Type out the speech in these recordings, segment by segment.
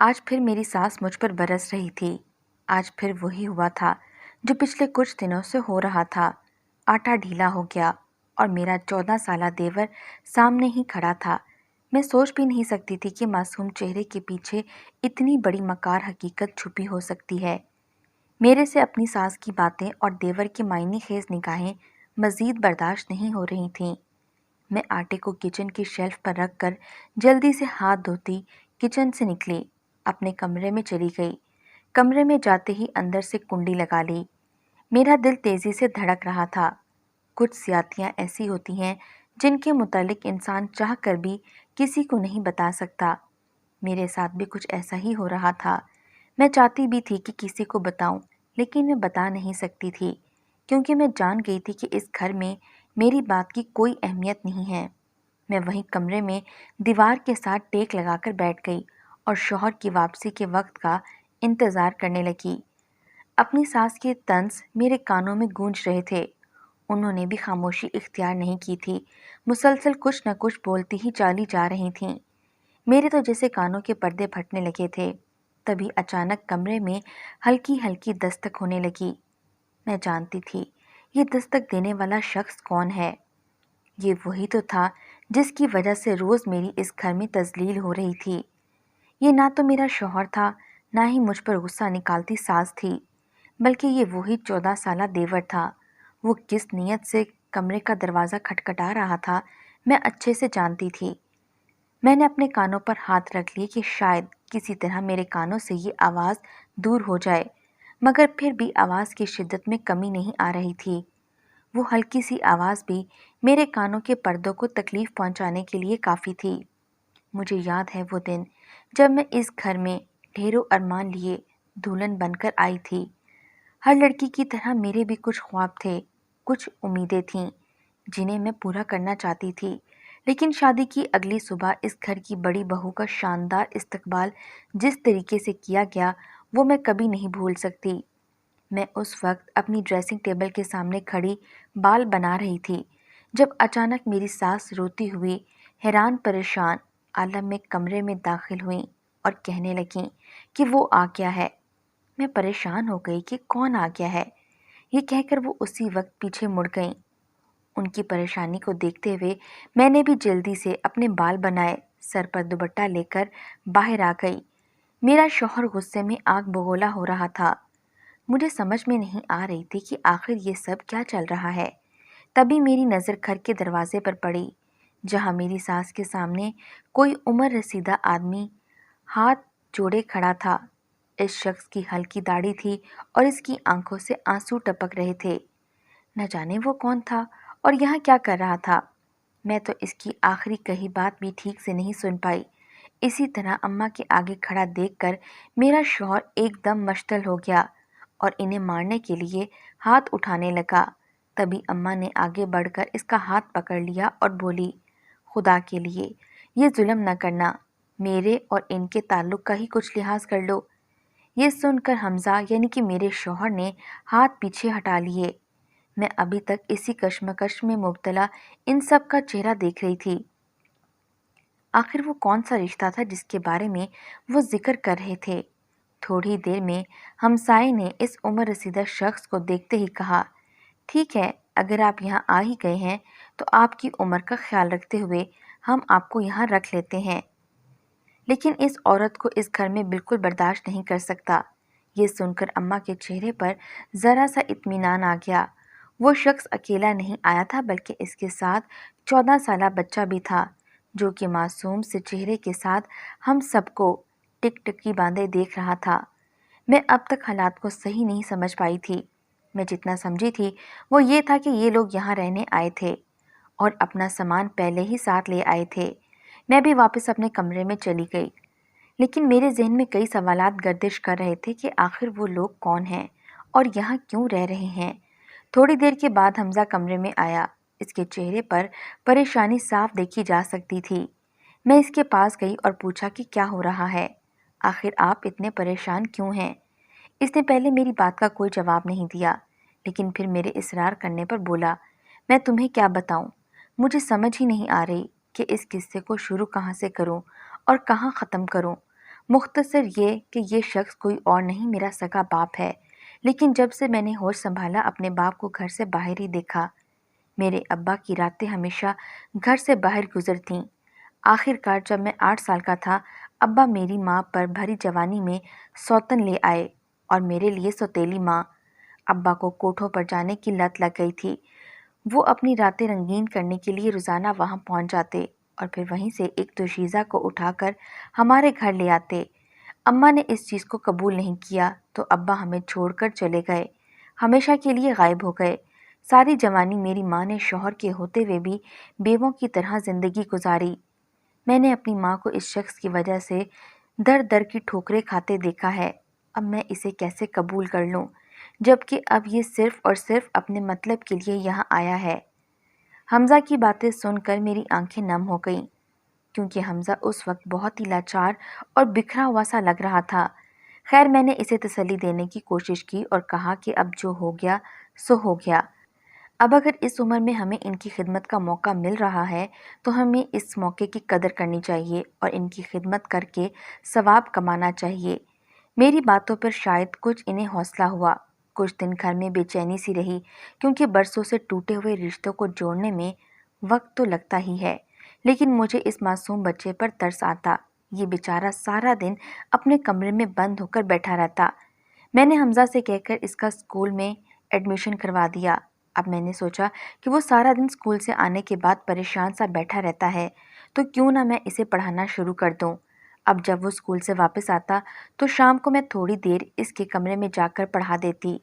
آج پھر میری سانس مجھ پر برس رہی تھی۔ آج پھر وہی ہوا تھا جو پچھلے کچھ دنوں سے ہو رہا تھا۔ آٹا ڈھیلا ہو گیا اور میرا 14 سالہ دیور سامنے ہی کھڑا تھا۔ میں سوچ بھی نہیں سکتی تھی کہ معصوم چہرے کے پیچھے اتنی بڑی مکار حقیقت چھپی ہو سکتی ہے۔ میرے سے اپنی ساس کی باتیں اور دیور کی معنی خیز نگاہیں مزید برداشت نہیں ہو رہی تھیں۔ میں آٹے کو کچن کی شیلف پر رکھ کر جلدی سے ہاتھ دھوتی کچن سے نکلی، اپنے کمرے میں چلی گئی۔ کمرے میں جاتے ہی اندر سے کنڈی لگا لی۔ میرا دل تیزی سے دھڑک رہا تھا۔ کچھ زیادتیاں ایسی ہوتی ہیں جن کے متعلق انسان چاہ کر بھی کسی کو نہیں بتا سکتا۔ میرے ساتھ بھی کچھ ایسا ہی ہو رہا تھا۔ میں چاہتی بھی تھی کہ کسی کو بتاؤں، لیکن میں بتا نہیں سکتی تھی، کیونکہ میں جان گئی تھی کہ اس گھر میں میری بات کی کوئی اہمیت نہیں ہے۔ میں وہیں کمرے میں دیوار کے ساتھ ٹیک لگا کر بیٹھ گئی اور شوہر کی واپسی کے وقت کا انتظار کرنے لگی۔ اپنی ساس کے طنز میرے کانوں میں گونج رہے تھے۔ انہوں نے بھی خاموشی اختیار نہیں کی تھی، مسلسل کچھ نہ کچھ بولتی ہی چلی جا رہی تھیں۔ میرے تو جیسے کانوں کے پردے پھٹنے لگے تھے۔ تبھی اچانک کمرے میں ہلکی ہلکی دستک ہونے لگی۔ میں جانتی تھی یہ دستک دینے والا شخص کون ہے۔ یہ وہی تو تھا جس کی وجہ سے روز میری اس گھر میں تذلیل ہو رہی تھی۔ یہ نہ تو میرا شوہر تھا، نہ ہی مجھ پر غصہ نکالتی ساس تھی، بلکہ یہ وہی 14 سالہ دیور تھا۔ وہ کس نیت سے کمرے کا دروازہ کھٹکھٹا رہا تھا میں اچھے سے جانتی تھی۔ میں نے اپنے کانوں پر ہاتھ رکھ لیے کہ شاید کسی طرح میرے کانوں سے یہ آواز دور ہو جائے، مگر پھر بھی آواز کی شدت میں کمی نہیں آ رہی تھی۔ وہ ہلکی سی آواز بھی میرے کانوں کے پردوں کو تکلیف پہنچانے کے لیے کافی تھی۔ مجھے یاد ہے وہ دن جب میں اس گھر میں ڈھیروں ارمان لیے دلہن بن کر آئی تھی۔ ہر لڑکی کی طرح میرے بھی کچھ خواب تھے، کچھ امیدیں تھیں جنہیں میں پورا کرنا چاہتی تھی، لیکن شادی کی اگلی صبح اس گھر کی بڑی بہو کا شاندار استقبال جس طریقے سے کیا گیا وہ میں کبھی نہیں بھول سکتی۔ میں اس وقت اپنی ڈریسنگ ٹیبل کے سامنے کھڑی بال بنا رہی تھی جب اچانک میری ساس روتی ہوئی حیران پریشان عالم میں کمرے میں داخل ہوئیں اور کہنے لگیں کہ وہ آ گیا ہے۔ میں پریشان ہو گئی کہ کون آ گیا ہے۔ یہ کہہ کر وہ اسی وقت پیچھے مڑ گئیں۔ ان کی پریشانی کو دیکھتے ہوئے میں نے بھی جلدی سے اپنے بال بنائے سر پر دوپٹہ لے کر باہر آ گئی۔ میرا شوہر غصے میں آگ بگولا ہو رہا تھا۔ مجھے سمجھ میں نہیں آ رہی تھی کہ آخر یہ سب کیا چل رہا ہے۔ تبھی میری نظر گھر کے دروازے پر پڑی، جہاں میری ساس کے سامنے کوئی عمر رسیدہ آدمی ہاتھ جوڑے کھڑا تھا۔ اس شخص کی ہلکی داڑھی تھی اور اس کی آنکھوں سے آنسو ٹپک رہے تھے۔ نہ جانے وہ کون تھا اور یہاں کیا کر رہا تھا۔ میں تو اس کی آخری کہی بات بھی ٹھیک سے نہیں سن پائی۔ اسی طرح اماں کے آگے کھڑا دیکھ کر میرا شوہر ایک دم مشتعل ہو گیا اور انہیں مارنے کے لیے ہاتھ اٹھانے لگا۔ تبھی اماں نے آگے بڑھ کر اس کا ہاتھ پکڑ لیا اور بولی، خدا کے لیے یہ ظلم نہ کرنا، میرے اور ان کے تعلق کا ہی کچھ لحاظ کر لو۔ یہ سن کر حمزہ یعنی کہ میرے شوہر نے ہاتھ پیچھے ہٹا لیے۔ میں ابھی تک اسی کشمکش میں مبتلا ان سب کا چہرہ دیکھ رہی تھی۔ آخر وہ کون سا رشتہ تھا جس کے بارے میں وہ ذکر کر رہے تھے؟ تھوڑی دیر میں ہمسائے نے اس عمر رسیدہ شخص کو دیکھتے ہی کہا، ٹھیک ہے، اگر آپ یہاں آ ہی گئے ہیں تو آپ کی عمر کا خیال رکھتے ہوئے ہم آپ کو یہاں رکھ لیتے ہیں، لیکن اس عورت کو اس گھر میں بالکل برداشت نہیں کر سکتا۔ یہ سن کر اماں کے چہرے پر ذرا سا اطمینان آ گیا۔ وہ شخص اکیلا نہیں آیا تھا بلکہ اس کے ساتھ 14 سالہ بچہ بھی تھا، جو کہ معصوم سے چہرے کے ساتھ ہم سب کو ٹک ٹکی باندھے دیکھ رہا تھا۔ میں اب تک حالات کو صحیح نہیں سمجھ پائی تھی۔ میں جتنا سمجھی تھی وہ یہ تھا کہ یہ لوگ یہاں رہنے آئے تھے اور اپنا سامان پہلے ہی ساتھ لے آئے تھے۔ میں بھی واپس اپنے کمرے میں چلی گئی، لیکن میرے ذہن میں کئی سوالات گردش کر رہے تھے کہ آخر وہ لوگ کون ہیں اور یہاں کیوں رہ رہے ہیں۔ تھوڑی دیر کے بعد حمزہ کمرے میں آیا۔ اس کے چہرے پر پریشانی صاف دیکھی جا سکتی تھی۔ میں اس کے پاس گئی اور پوچھا کہ کیا ہو رہا ہے، آخر آپ اتنے پریشان کیوں ہیں؟ اس نے پہلے میری بات کا کوئی جواب نہیں دیا، لیکن پھر میرے اصرار کرنے پر بولا، میں تمہیں کیا بتاؤں، مجھے سمجھ ہی نہیں آ رہی کہ اس قصے کو شروع کہاں سے کروں اور کہاں ختم کروں۔ مختصر یہ کہ یہ شخص کوئی اور نہیں میرا سگا باپ ہے، لیکن جب سے میں نے ہوش سنبھالا اپنے باپ کو گھر سے باہر ہی دیکھا۔ میرے ابا کی راتیں ہمیشہ گھر سے باہر گزرتیں۔ آخر کار جب میں 8 سال کا تھا، ابا میری ماں پر بھری جوانی میں سوتن لے آئے اور میرے لیے سوتیلی ماں۔ ابا کو کوٹھوں پر جانے کی لت لگ گئی تھی۔ وہ اپنی راتیں رنگین کرنے کے لیے روزانہ وہاں پہنچ جاتے اور پھر وہیں سے ایک دوشیزہ کو اٹھا کر ہمارے گھر لے آتے۔ اماں نے اس چیز کو قبول نہیں کیا تو ابا ہمیں چھوڑ کر چلے گئے، ہمیشہ کے لیے غائب ہو گئے۔ ساری جوانی میری ماں نے شوہر کے ہوتے ہوئے بھی بیووں کی طرح زندگی گزاری۔ میں نے اپنی ماں کو اس شخص کی وجہ سے در در کی ٹھوکریں کھاتے دیکھا ہے۔ اب میں اسے کیسے قبول کر لوں جبکہ اب یہ صرف اور صرف اپنے مطلب کے لیے یہاں آیا ہے۔ حمزہ کی باتیں سن کر میری آنکھیں نم ہو گئیں، کیونکہ حمزہ اس وقت بہت ہی لاچار اور بکھرا ہوا سا لگ رہا تھا۔ خیر میں نے اسے تسلی دینے کی کوشش کی اور کہا کہ اب جو ہو گیا سو ہو گیا۔ اب اگر اس عمر میں ہمیں ان کی خدمت کا موقع مل رہا ہے تو ہمیں اس موقع کی قدر کرنی چاہیے اور ان کی خدمت کر کے ثواب کمانا چاہیے۔ میری باتوں پر شاید کچھ انہیں حوصلہ ہوا۔ کچھ دن گھر میں بے چینی سی رہی، کیونکہ برسوں سے ٹوٹے ہوئے رشتوں کو جوڑنے میں وقت تو لگتا ہی ہے، لیکن مجھے اس معصوم بچے پر ترس آتا۔ یہ بیچارہ سارا دن اپنے کمرے میں بند ہو کر بیٹھا رہتا۔ میں نے حمزہ سے کہہ کر اس کا اسکول میں ایڈمیشن کروا دیا۔ اب میں نے سوچا کہ وہ سارا دن اسکول سے آنے کے بعد پریشان سا بیٹھا رہتا ہے تو کیوں نہ میں اسے پڑھانا شروع کر دوں۔ اب جب وہ اسکول سے واپس آتا تو شام کو میں تھوڑی دیر اس کے کمرے میں جا کر پڑھا دیتی،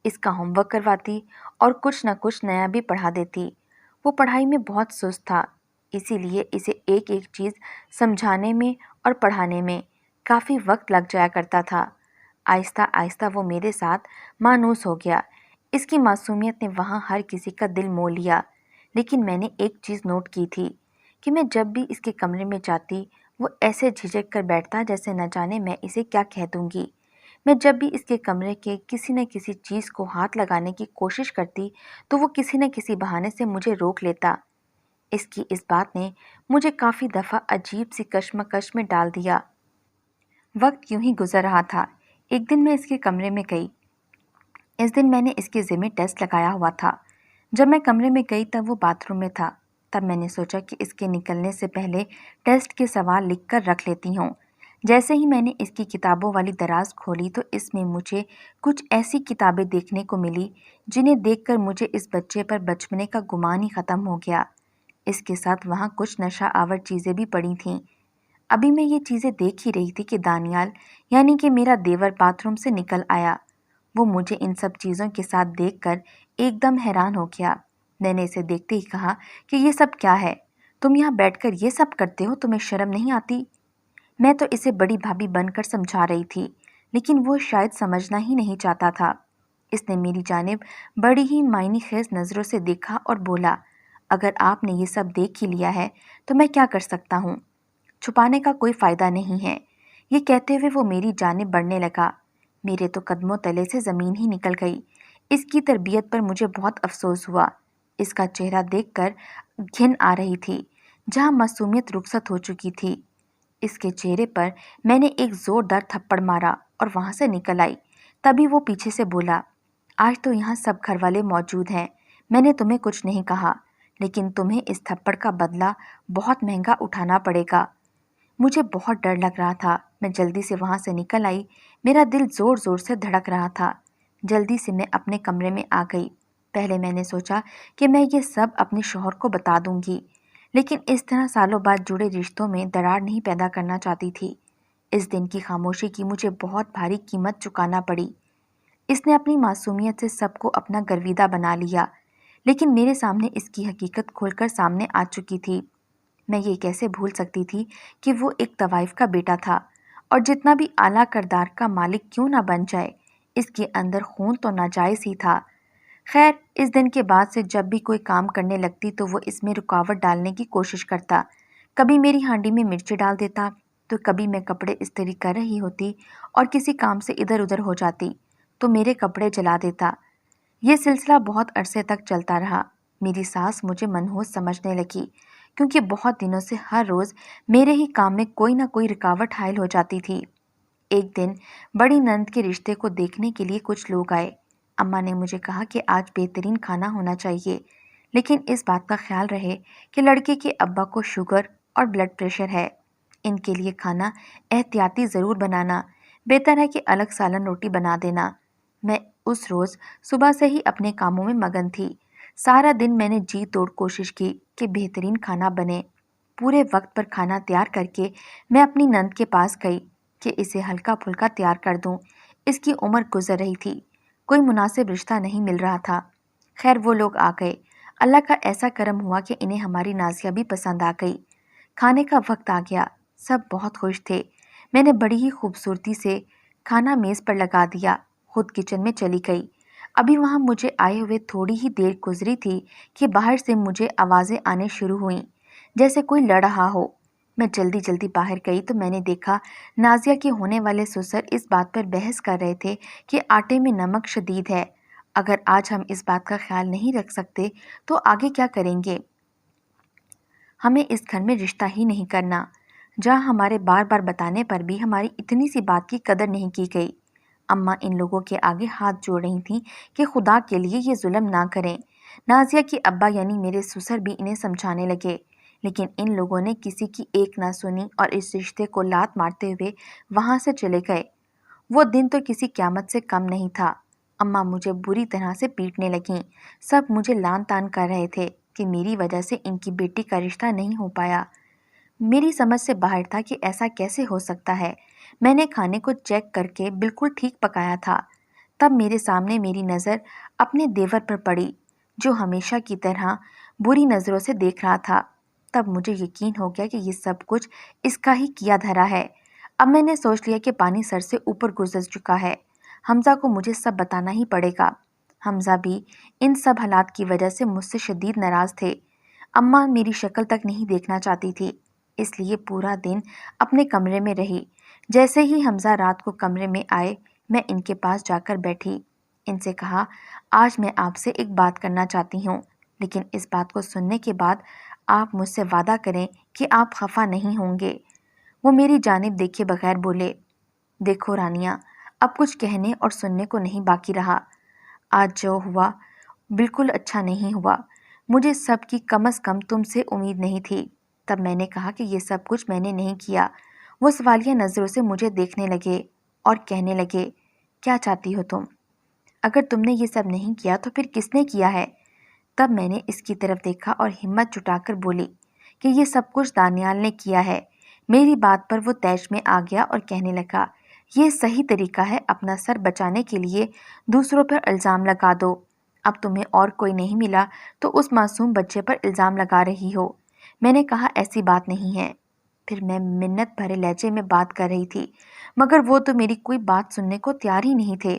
اس کا ہوم ورک کرواتی اور کچھ نہ کچھ نیا بھی پڑھا دیتی۔ وہ پڑھائی میں بہت سست تھا، اسی لیے اسے ایک ایک چیز سمجھانے میں اور پڑھانے میں کافی وقت لگ جایا کرتا تھا۔ آہستہ آہستہ وہ میرے ساتھ مانوس ہو گیا۔ اس کی معصومیت نے وہاں ہر کسی کا دل مول لیا، لیکن میں نے ایک چیز نوٹ کی تھی کہ میں جب بھی اس کے کمرے میں جاتی وہ ایسے جھجک کر بیٹھتا جیسے نہ جانے میں اسے کیا کہہ دوں گی۔ میں جب بھی اس کے کمرے کے کسی نہ کسی چیز کو ہاتھ لگانے کی کوشش کرتی تو وہ کسی نہ کسی بہانے سے مجھے روک لیتا۔ اس کی اس بات نے مجھے کافی دفعہ عجیب سی کشمکش میں ڈال دیا۔ وقت یوں ہی گزر رہا تھا۔ ایک دن میں اس کے کمرے میں گئی۔ اس دن میں نے اس کے ذمہ ٹیسٹ لگایا ہوا تھا۔ جب میں کمرے میں گئی تب وہ باتھ روم میں تھا۔ تب میں نے سوچا کہ اس کے نکلنے سے پہلے ٹیسٹ کے سوال لکھ کر رکھ لیتی ہوں۔ جیسے ہی میں نے اس کی کتابوں والی دراز کھولی تو اس میں مجھے کچھ ایسی کتابیں دیکھنے کو ملی جنہیں دیکھ کر مجھے اس بچے پر بچپنے کا گمان ہی ختم ہو گیا۔ اس کے ساتھ وہاں کچھ نشہ آور چیزیں بھی پڑی تھیں۔ ابھی میں یہ چیزیں دیکھ ہی رہی تھی کہ دانیال یعنی کہ میرا دیور باتھ روم سے نکل آیا۔ وہ مجھے ان سب چیزوں کے ساتھ دیکھ کر ایک دم حیران ہو گیا۔ میں نے اسے دیکھتے ہی کہا کہ یہ سب کیا ہے؟ تم یہاں بیٹھ کر یہ سب کرتے ہو، تمہیں شرم نہیں آتی؟ میں تو اسے بڑی بھابھی بن کر سمجھا رہی تھی، لیکن وہ شاید سمجھنا ہی نہیں چاہتا تھا۔ اس نے میری جانب بڑی ہی معنی خیز نظروں سے دیکھا اور بولا، اگر آپ نے یہ سب دیکھ ہی لیا ہے تو میں کیا کر سکتا ہوں؟ چھپانے کا کوئی فائدہ نہیں ہے۔ یہ کہتے ہوئے وہ میری جانب بڑھنے لگا۔ میرے تو قدموں تلے سے زمین ہی نکل گئی۔ اس کی تربیت پر مجھے بہت افسوس ہوا۔ اس کا چہرہ دیکھ کر گھن آ رہی تھی، جہاں معصومیت رخصت ہو چکی تھی۔ اس کے چہرے پر میں نے ایک زوردار تھپڑ مارا اور وہاں سے نکل آئی۔ تبھی وہ پیچھے سے بولا، آج تو یہاں سب گھر والے موجود ہیں، میں نے تمہیں کچھ نہیں کہا، لیکن تمہیں اس تھپڑ کا بدلہ بہت مہنگا اٹھانا پڑے گا۔ مجھے بہت ڈر لگ رہا تھا۔ میں جلدی سے وہاں سے نکل آئی۔ میرا دل زور زور سے دھڑک رہا تھا۔ جلدی سے میں اپنے کمرے میں آ گئی۔ پہلے میں نے سوچا کہ میں یہ سب اپنے شوہر کو بتا دوں گی، لیکن اس طرح سالوں بعد جڑے رشتوں میں دراڑ نہیں پیدا کرنا چاہتی تھی۔ اس دن کی خاموشی کی مجھے بہت بھاری قیمت چکانا پڑی۔ اس نے اپنی معصومیت سے سب کو اپنا گرویدہ بنا لیا، لیکن میرے سامنے اس کی حقیقت کھول کر سامنے آ چکی تھی۔ میں یہ کیسے بھول سکتی تھی کہ وہ ایک طوائف کا بیٹا تھا، اور جتنا بھی اعلیٰ کردار کا مالک کیوں نہ بن جائے، اس کے اندر خون تو ناجائز ہی تھا۔ خیر اس دن کے بعد سے جب بھی کوئی کام کرنے لگتی تو وہ اس میں رکاوٹ ڈالنے کی کوشش کرتا۔ کبھی میری ہانڈی میں مرچیں ڈال دیتا تو کبھی میں کپڑے استری کر رہی ہوتی اور کسی کام سے ادھر ادھر ہو جاتی تو میرے کپڑے جلا دیتا۔ یہ سلسلہ بہت عرصے تک چلتا رہا۔ میری ساس مجھے منحوس سمجھنے لگی، کیونکہ بہت دنوں سے ہر روز میرے ہی کام میں کوئی نہ کوئی رکاوٹ حائل ہو جاتی تھی۔ ایک دن بڑی نند کے رشتے کو دیکھنے کے لیے کچھ لوگ آئے۔ اماں نے مجھے کہا کہ آج بہترین کھانا ہونا چاہیے، لیکن اس بات کا خیال رہے کہ لڑکے کے ابا کو شوگر اور بلڈ پریشر ہے۔ ان کے لیے کھانا احتیاطی ضرور بنانا، بہتر ہے کہ الگ سالن روٹی بنا دینا۔ میں اس روز صبح سے ہی اپنے کاموں میں مگن تھی۔ سارا دن میں نے جی توڑ کوشش کی کہ بہترین کھانا بنے۔ پورے وقت پر کھانا تیار کر کے میں اپنی نند کے پاس گئی کہ اسے ہلکا پھلکا تیار کر دوں۔ اس کی عمر گزر رہی تھی، کوئی مناسب رشتہ نہیں مل رہا تھا۔ خیر وہ لوگ آ گئے۔ اللہ کا ایسا کرم ہوا کہ انہیں ہماری نازیہ بھی پسند آ گئی۔ کھانے کا وقت آ گیا، سب بہت خوش تھے۔ میں نے بڑی ہی خوبصورتی سے کھانا میز پر لگا دیا، خود کچن میں چلی گئی۔ ابھی وہاں مجھے آئے ہوئے تھوڑی ہی دیر گزری تھی کہ باہر سے مجھے آوازیں آنے شروع ہوئیں، جیسے کوئی لڑ رہا ہو۔ میں جلدی جلدی باہر گئی تو میں نے دیکھا نازیہ کے ہونے والے سسر اس بات پر بحث کر رہے تھے کہ آٹے میں نمک شدید ہے۔ اگر آج ہم اس بات کا خیال نہیں رکھ سکتے تو آگے کیا کریں گے؟ ہمیں اس گھر میں رشتہ ہی نہیں کرنا، جہاں ہمارے بار بار بتانے پر بھی ہماری اتنی سی بات کی قدر نہیں کی گئی۔ اماں ان لوگوں کے آگے ہاتھ جوڑ رہی تھیں کہ خدا کے لیے یہ ظلم نہ کریں۔ نازیہ کے ابا یعنی میرے سسر بھی انہیں سمجھانے لگے، لیکن ان لوگوں نے کسی کی ایک نہ سنی اور اس رشتے کو لات مارتے ہوئے وہاں سے چلے گئے۔ وہ دن تو کسی قیامت سے کم نہیں تھا۔ اماں مجھے بری طرح سے پیٹنے لگیں، سب مجھے لان تان کر رہے تھے کہ میری وجہ سے ان کی بیٹی کا رشتہ نہیں ہو پایا۔ میری سمجھ سے باہر تھا کہ ایسا کیسے ہو سکتا ہے۔ میں نے کھانے کو چیک کر کے بالکل ٹھیک پکایا تھا۔ تب میرے سامنے میری نظر اپنے دیور پر پڑی، جو ہمیشہ کی طرح بری نظروں سے دیکھ رہا تھا۔ تب مجھے یقین ہو گیا کہ یہ سب کچھ اس کا ہی کیا دھرا ہے۔ اب میں نے سوچ لیا کہ پانی سر سے اوپر گزر چکا ہے، حمزہ کو مجھے سب بتانا ہی پڑے گا۔ حمزہ بھی ان سب حالات کی وجہ سے مجھ سے شدید ناراض تھے۔ اماں میری شکل تک نہیں دیکھنا چاہتی تھی، اس لیے پورا دن اپنے کمرے میں رہی۔ جیسے ہی حمزہ رات کو کمرے میں آئے، میں ان کے پاس جا کر بیٹھی۔ ان سے کہا، آج میں آپ سے ایک بات کرنا چاہتی ہوں، لیکن اس بات کو سننے کے بعد آپ مجھ سے وعدہ کریں کہ آپ خفا نہیں ہوں گے۔ وہ میری جانب دیکھے بغیر بولے، دیکھو رانیہ، اب کچھ کہنے اور سننے کو نہیں باقی رہا۔ آج جو ہوا بالکل اچھا نہیں ہوا۔ مجھے سب کی کم از کم تم سے امید نہیں تھی۔ تب میں نے کہا کہ یہ سب کچھ میں نے نہیں کیا۔ وہ سوالیہ نظروں سے مجھے دیکھنے لگے اور کہنے لگے، کیا چاہتی ہو تم؟ اگر تم نے یہ سب نہیں کیا تو پھر کس نے کیا ہے؟ تب میں نے اس کی طرف دیکھا اور ہمت جٹا کر بولی کہ یہ سب کچھ دانیال نے کیا ہے۔ میری بات پر وہ طیش میں آ گیا اور کہنے لگا، یہ صحیح طریقہ ہے، اپنا سر بچانے کے لیے دوسروں پر الزام لگا دو۔ اب تمہیں اور کوئی نہیں ملا تو اس معصوم بچے پر الزام لگا رہی ہو۔ میں نے کہا ایسی بات نہیں ہے۔ پھر میں منت بھرے لہجے میں بات کر رہی تھی، مگر وہ تو میری کوئی بات سننے کو تیار ہی نہیں تھے۔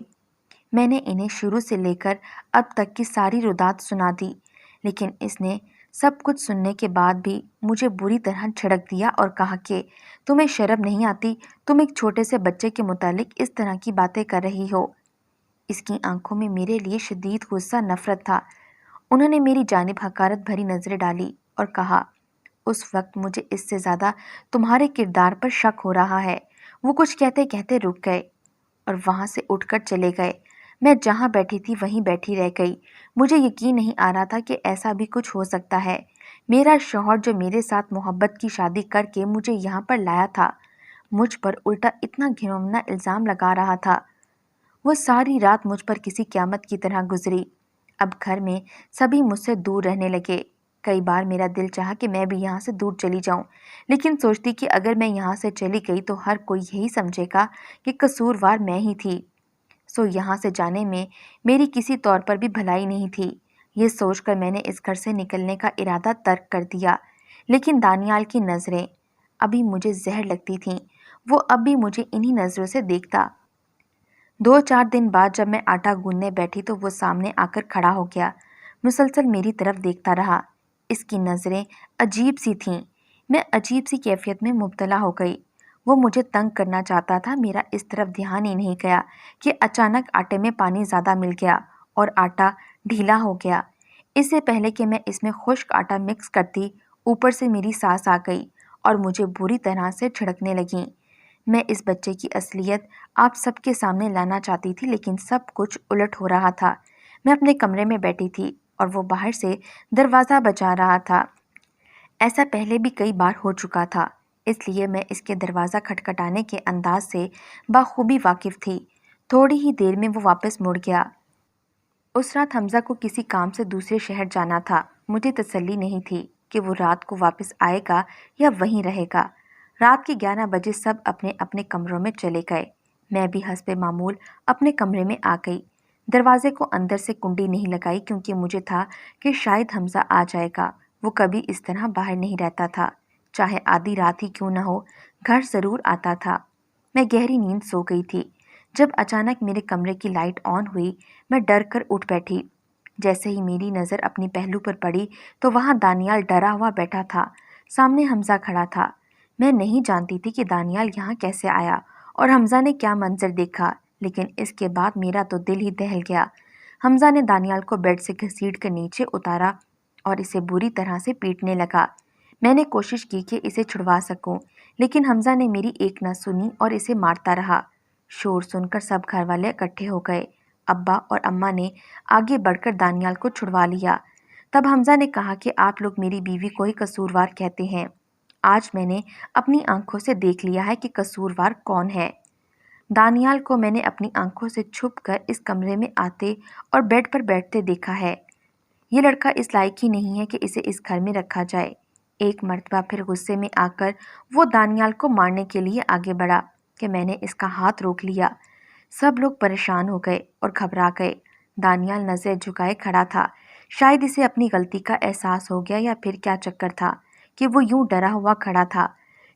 میں نے انہیں شروع سے لے کر اب تک کی ساری رودات سنا دی، لیکن اس نے سب کچھ سننے کے بعد بھی مجھے بری طرح جھڑک دیا اور کہا کہ تمہیں شرم نہیں آتی؟ تم ایک چھوٹے سے بچے کے متعلق اس طرح کی باتیں کر رہی ہو۔ اس کی آنکھوں میں میرے لیے شدید غصہ نفرت تھا۔ انہوں نے میری جانب حقارت بھری نظریں ڈالی اور کہا، اس وقت مجھے اس سے زیادہ تمہارے کردار پر شک ہو رہا ہے۔ وہ کچھ کہتے کہتے رک گئے اور وہاں سے اٹھ کر چلے گئے۔ میں جہاں بیٹھی تھی وہیں بیٹھی رہ گئی۔ مجھے یقین نہیں آ رہا تھا کہ ایسا بھی کچھ ہو سکتا ہے۔ میرا شوہر جو میرے ساتھ محبت کی شادی کر کے مجھے یہاں پر لایا تھا، مجھ پر الٹا اتنا گھناؤنا الزام لگا رہا تھا۔ وہ ساری رات مجھ پر کسی قیامت کی طرح گزری۔ اب گھر میں سبھی مجھ سے دور رہنے لگے۔ کئی بار میرا دل چاہا کہ میں بھی یہاں سے دور چلی جاؤں، لیکن سوچتی کہ اگر میں یہاں سے چلی گئی تو ہر کوئی یہی سمجھے گا کہ قصوروار میں ہی تھی۔ سو یہاں سے جانے میں میری کسی طور پر بھی بھلائی نہیں تھی۔ یہ سوچ کر میں نے اس گھر سے نکلنے کا ارادہ ترک کر دیا، لیکن دانیال کی نظریں ابھی مجھے زہر لگتی تھیں۔ وہ اب بھی مجھے انہی نظروں سے دیکھتا۔ 2-4 دن بعد جب میں آٹا گوندنے بیٹھی تو وہ سامنے آ کر کھڑا ہو گیا، مسلسل میری طرف دیکھتا رہا۔ اس کی نظریں عجیب سی تھیں۔ میں عجیب سی کیفیت میں مبتلا ہو گئی۔ وہ مجھے تنگ کرنا چاہتا تھا، میرا اس طرف دھیان ہی نہیں گیا کہ اچانک آٹے میں پانی زیادہ مل گیا اور آٹا ڈھیلا ہو گیا۔ اس سے پہلے کہ میں اس میں خشک آٹا مکس کرتی، اوپر سے میری سانس آ گئی اور مجھے بری طرح سے جھڑکنے لگیں۔ میں اس بچے کی اصلیت آپ سب کے سامنے لانا چاہتی تھی، لیکن سب کچھ الٹ ہو رہا تھا۔ میں اپنے کمرے میں بیٹھی تھی اور وہ باہر سے دروازہ بجا رہا تھا۔ ایسا پہلے بھی کئی بار ہو چکا تھا، اس لیے میں اس کے دروازہ کھٹکھٹانے کے انداز سے بخوبی واقف تھی۔ تھوڑی ہی دیر میں وہ واپس مڑ گیا۔ اس رات حمزہ کو کسی کام سے دوسرے شہر جانا تھا۔ مجھے تسلی نہیں تھی کہ وہ رات کو واپس آئے گا یا وہیں رہے گا۔ رات کے 11 بجے سب اپنے اپنے کمروں میں چلے گئے۔ میں بھی حسب معمول اپنے کمرے میں آ گئی۔ دروازے کو اندر سے کنڈی نہیں لگائی کیونکہ مجھے تھا کہ شاید حمزہ آ جائے گا۔ وہ کبھی اس طرح باہر نہیں رہتا تھا، چاہے آدھی رات ہی کیوں نہ ہو، گھر ضرور آتا تھا۔ میں گہری نیند سو گئی تھی جب اچانک میرے کمرے کی لائٹ آن ہوئی۔ میں ڈر کر اٹھ بیٹھی۔ جیسے ہی میری نظر اپنی پہلو پر پڑی تو وہاں دانیال ڈرا ہوا بیٹھا تھا، سامنے حمزہ کھڑا تھا۔ میں نہیں جانتی تھی کہ دانیال یہاں کیسے آیا اور حمزہ نے کیا منظر دیکھا، لیکن اس کے بعد میرا تو دل ہی دہل گیا۔ حمزہ نے دانیال کو بیڈ سے گھسیٹ کر نیچے اتارا اور اسے بری طرح سے پیٹنے لگا۔ میں نے کوشش کی کہ اسے چھڑوا سکوں، لیکن حمزہ نے میری ایک نہ سنی اور اسے مارتا رہا۔ شور سن کر سب گھر والے اکٹھے ہو گئے۔ ابا اور اماں نے آگے بڑھ کر دانیال کو چھڑوا لیا۔ تب حمزہ نے کہا کہ آپ لوگ میری بیوی کو ہی قصوروار کہتے ہیں۔ آج میں نے اپنی آنکھوں سے دیکھ لیا ہے کہ قصوروار کون ہے۔ دانیال کو میں نے اپنی آنکھوں سے چھپ کر اس کمرے میں آتے اور بیڈ پر بیٹھتے دیکھا ہے۔ یہ لڑکا اس لائق ہی نہیں ہے کہ اسے اس گھر میں رکھا جائے۔ ایک مرتبہ پھر غصے میں آ کر وہ دانیال کو مارنے کے لیے آگے بڑھا کہ میں نے اس کا ہاتھ روک لیا۔ سب لوگ پریشان ہو گئے اور گھبرا گئے۔ دانیال نظریں جھکائے کھڑا تھا۔ شاید اسے اپنی غلطی کا احساس ہو گیا یا پھر کیا چکر تھا کہ وہ یوں ڈرا ہوا کھڑا تھا۔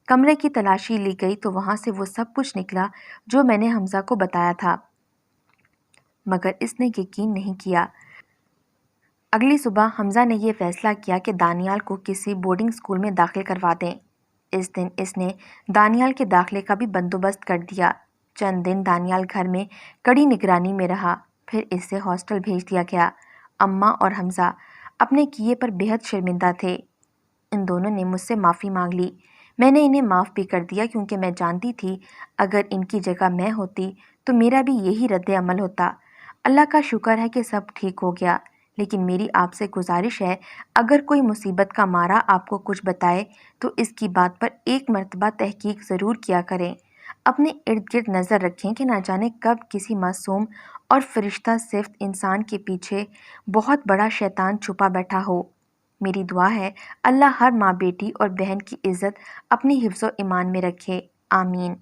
کمرے کی تلاشی لی گئی تو وہاں سے وہ سب کچھ نکلا جو میں نے حمزہ کو بتایا تھا، مگر اس نے یقین نہیں کیا۔ اگلی صبح حمزہ نے یہ فیصلہ کیا کہ دانیال کو کسی بورڈنگ اسکول میں داخل کروا دیں۔ اس دن اس نے دانیال کے داخلے کا بھی بندوبست کر دیا۔ چند دن دانیال گھر میں کڑی نگرانی میں رہا، پھر اسے ہاسٹل بھیج دیا گیا۔ اماں اور حمزہ اپنے کیے پر بے حد شرمندہ تھے۔ ان دونوں نے مجھ سے معافی مانگ لی۔ میں نے انہیں معاف بھی کر دیا کیونکہ میں جانتی تھی اگر ان کی جگہ میں ہوتی تو میرا بھی یہی رد عمل ہوتا۔ اللہ کا شکر ہے کہ سب ٹھیک ہو گیا، لیکن میری آپ سے گزارش ہے اگر کوئی مصیبت کا مارا آپ کو کچھ بتائے تو اس کی بات پر ایک مرتبہ تحقیق ضرور کیا کریں۔ اپنے ارد گرد نظر رکھیں کہ نہ جانے کب کسی معصوم اور فرشتہ صفت انسان کے پیچھے بہت بڑا شیطان چھپا بیٹھا ہو۔ میری دعا ہے اللہ ہر ماں بیٹی اور بہن کی عزت اپنی حفظ و ایمان میں رکھے، آمین۔